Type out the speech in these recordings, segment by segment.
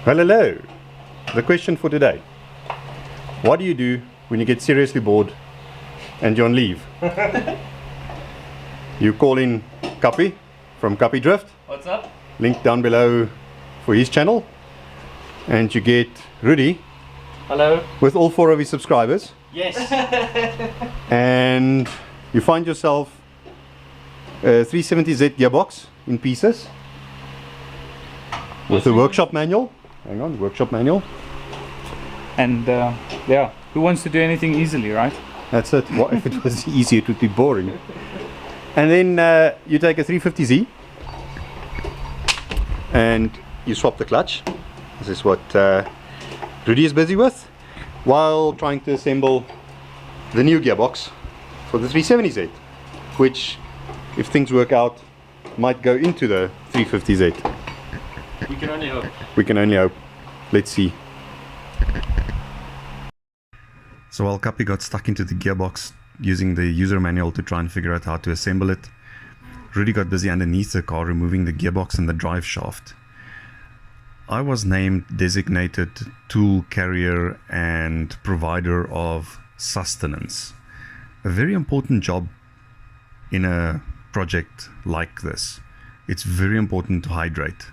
Well, hello. The question for today. What do you do when you get seriously bored and you're on leave? You call in Kappie from Kappie Drift. What's up? Link down below for his channel. And you get Rudi. Hello. With all 4 of his subscribers. Yes. And you find yourself a 370Z gearbox in pieces. With a workshop manual. Hang on, workshop manual. And yeah, who wants to do anything easily, right? That's it. What if it was easy? It would be boring. And then you take a 350Z and you swap the clutch. This is what Rudi is busy with, while trying to assemble the new gearbox for the 370Z, which, if things work out, might go into the 350Z. We can only hope. We can only hope. Let's see. So while Kappie got stuck into the gearbox using the user manual to try and figure out how to assemble it, Rudi got busy underneath the car removing the gearbox and the drive shaft. I was named designated tool carrier and provider of sustenance. A very important job in a project like this. It's very important to hydrate.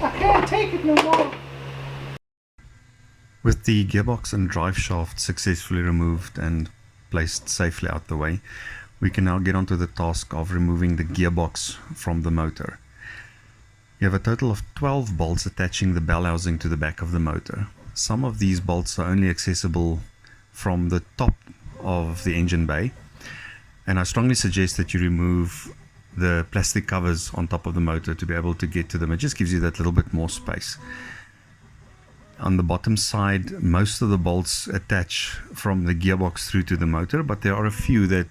I can't take it no more. With the gearbox and drive shaft successfully removed and placed safely out the way, we can now get onto the task of removing the gearbox from the motor. You have a total of 12 bolts attaching the bell housing to the back of the motor. Some of these bolts are only accessible from the top of the engine bay, and I strongly suggest that you remove the plastic covers on top of the motor to be able to get to them. It just gives you that little bit more space. On the bottom side, most of the bolts attach from the gearbox through to the motor, but there are a few that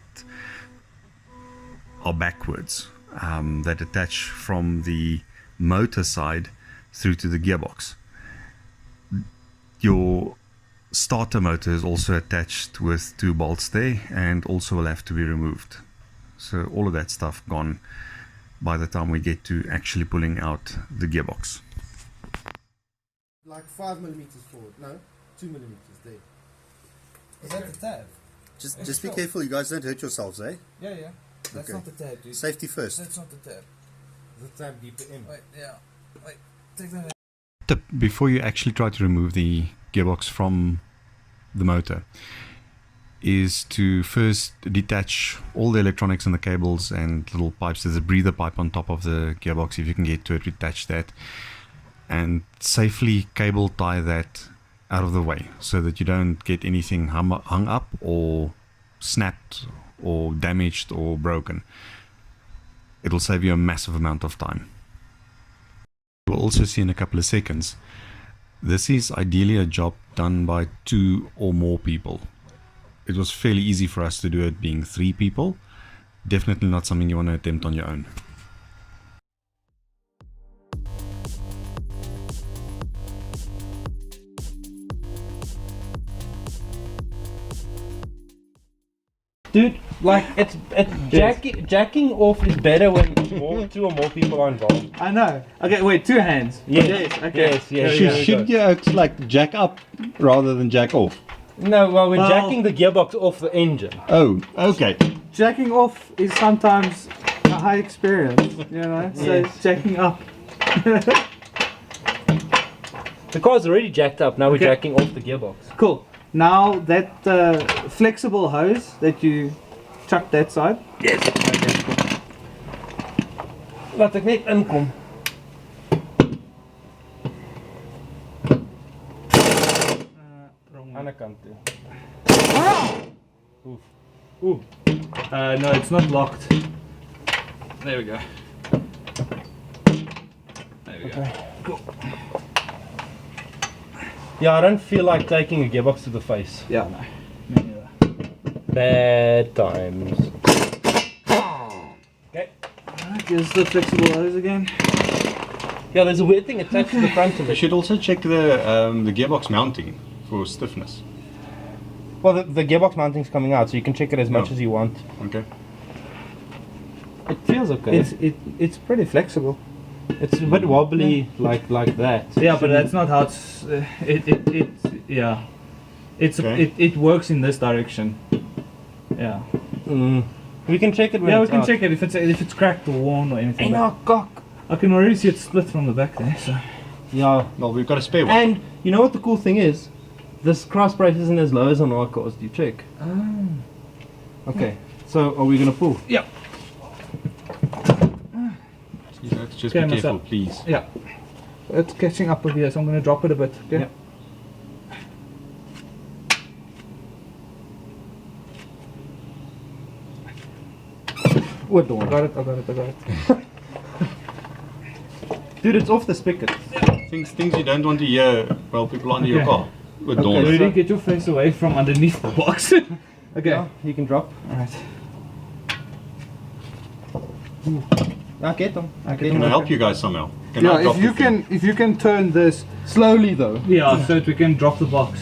are backwards, that attach from the motor side through to the gearbox. Your starter motor is also attached with 2 bolts there and also will have to be removed. So all of that stuff gone by the time we get to actually pulling out the gearbox. Like 5mm forward, no, 2mm there. Is that the tab? Just be careful, you guys don't hurt yourselves, eh? Yeah, yeah. That's Okay. not the tab, dude. Safety first. That's not the tab. The tab deeper in. Wait, yeah. Wait, take that out. Tip before you actually try to remove the gearbox from the motor is to first detach all the electronics and the cables and little pipes. There's a breather pipe on top of the gearbox. If you can get to it, detach that and safely cable tie that out of the way so that you don't get anything hung up or snapped or damaged or broken. It'll save you a massive amount of time. We'll also see in a couple of seconds, this is ideally a job done by 2 or more people. It was fairly easy for us to do it being 3 people. Definitely not something you want to attempt on your own. Dude, like it's jacking off is better when 2 or more people are involved. I know. Okay, wait, 2 hands. Yes. Okay. Yes. Should you like jack up rather than jack off? No, well, we're jacking the gearbox off the engine. Oh, okay. Jacking off is sometimes a high experience, you know. So Yes. jacking up. The car's already jacked up. Now we're Okay. jacking off the gearbox. Cool. Now that flexible hose that you chuck that side. Yes. Laat ek net inkom. Ander kant toe. Ooh. No, it's not locked. There we go. There we go. Cool. Yeah, I don't feel like taking a gearbox to the face. Yeah, no. Me neither. Bad times. Okay. Alright, here's the flexible hose again. Yeah, there's a weird thing attached to the front of You it. should also check the gearbox mounting for stiffness. Well, the gearbox mounting's coming out, so you can check it as much Oh. as you want. Okay. It feels okay. It's pretty flexible. It's a bit wobbly, like that. Yeah, but that's not how it's. Yeah. Okay. It works in this direction. Yeah. We can check it when Yeah, we it's can out. check it if it's cracked or worn or anything. Hey, no, cock. I can already see it split from the back there. So. Yeah. Well, we've got a spare one. And you know what the cool thing is? This cross brace isn't as low as on our cars. Do you check? Okay. So are we gonna pull? Yeah. You have to just Okay, be careful, myself. please. Yeah. It's catching up over here, so I'm going to drop it a bit. Okay. Yeah. What door? I got it. Dude, it's off the spigot. Things you don't want to hear while people are under your Okay. car. With Okay. doors. Rudy, get your face away from underneath the box. Okay. Yeah, you can drop. Alright. I get them. Can I help you guys somehow? Can I Yeah, drop if you the thing? can, if you can turn this. Slowly though. Yeah, so that we can drop the box.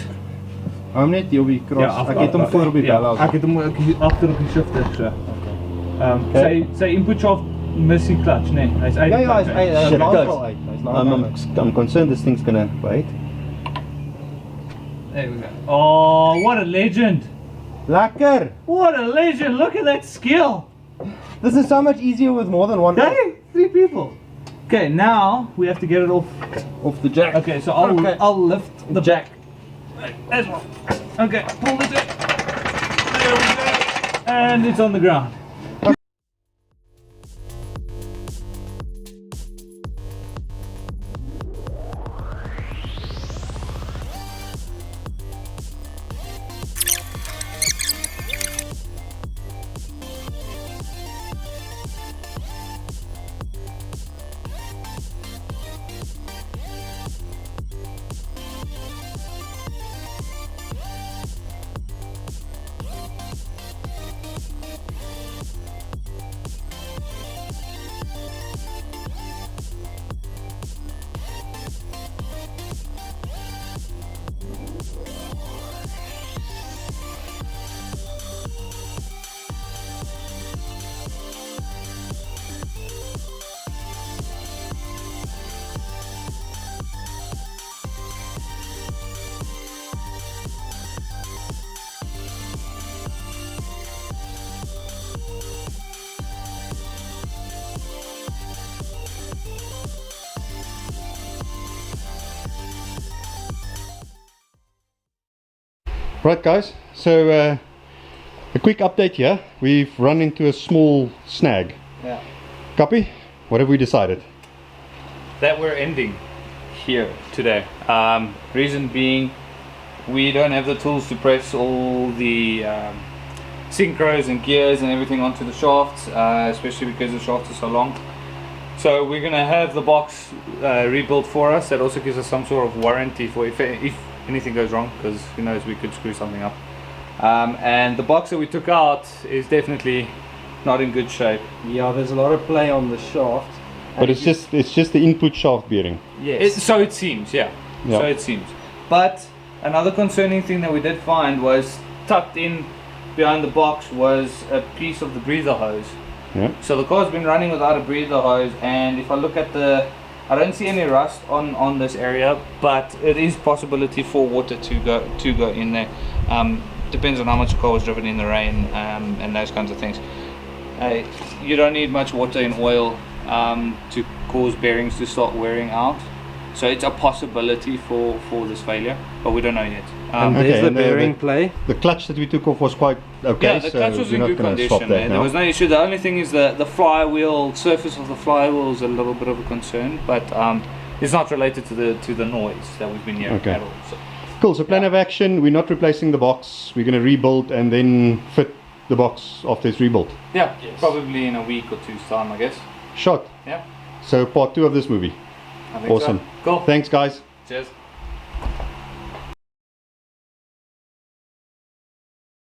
I'm net hier op die cross. Ja, Ek het hom voor op die bel. Ek het hom agter op die shifter so. Sy input shaft missie clutch, nee. Hy's uit. Ja, hy's Shit, lank guys. al uit. Hy's lank al uit. I'm concerned this thing's gonna wait. There we go. Oh, what a legend. Lekker! What a legend. Look at that skill. This is so much easier with more than one Hey, 3 people. Okay, now we have to get it off. off the jack. Okay, so Okay. I'll lift the jack. As well. Okay, pull the jack. There we go. And it's on the ground. Right guys, so a quick update here. We've run into a small snag. Yeah. Copy? What have we decided? That we're ending here today. Reason being, we don't have the tools to press all the synchros and gears and everything onto the shafts, especially because the shafts are so long. So we're going to have the box rebuilt for us. That also gives us some sort of warranty for if anything goes wrong, because who knows, we could screw something up. And the box that we took out is definitely not in good shape. Yeah, there's a lot of play on the shaft. But it's just the input shaft bearing. Yes. So it seems, yeah. So it seems. But another concerning thing that we did find was tucked in behind the box was a piece of the breather hose. Yeah. So the car's been running without a breather hose, and if I look at I don't see any rust on this area, but it is possibility for water to go in there. Depends on how much the car was driven in the rain, and those kinds of things. You don't need much water in oil to cause bearings to start wearing out. So it's a possibility for this failure, but we don't know yet. And there's the bearing play. The clutch that we took off was quite okay. Yeah, the clutch was in good condition. There was no issue. The only thing is the flywheel, surface of the flywheel is a little bit of a concern, but it's not related to the noise that we've been hearing at all. So. Cool, so plan of action, we're not replacing the box, we're going to rebuild and then fit the box after it's rebuilt. Yeah, probably in a week or two's time, I guess. Shot. Yeah. So part 2 of this movie. I think Awesome. so. Cool. Thanks guys. Cheers.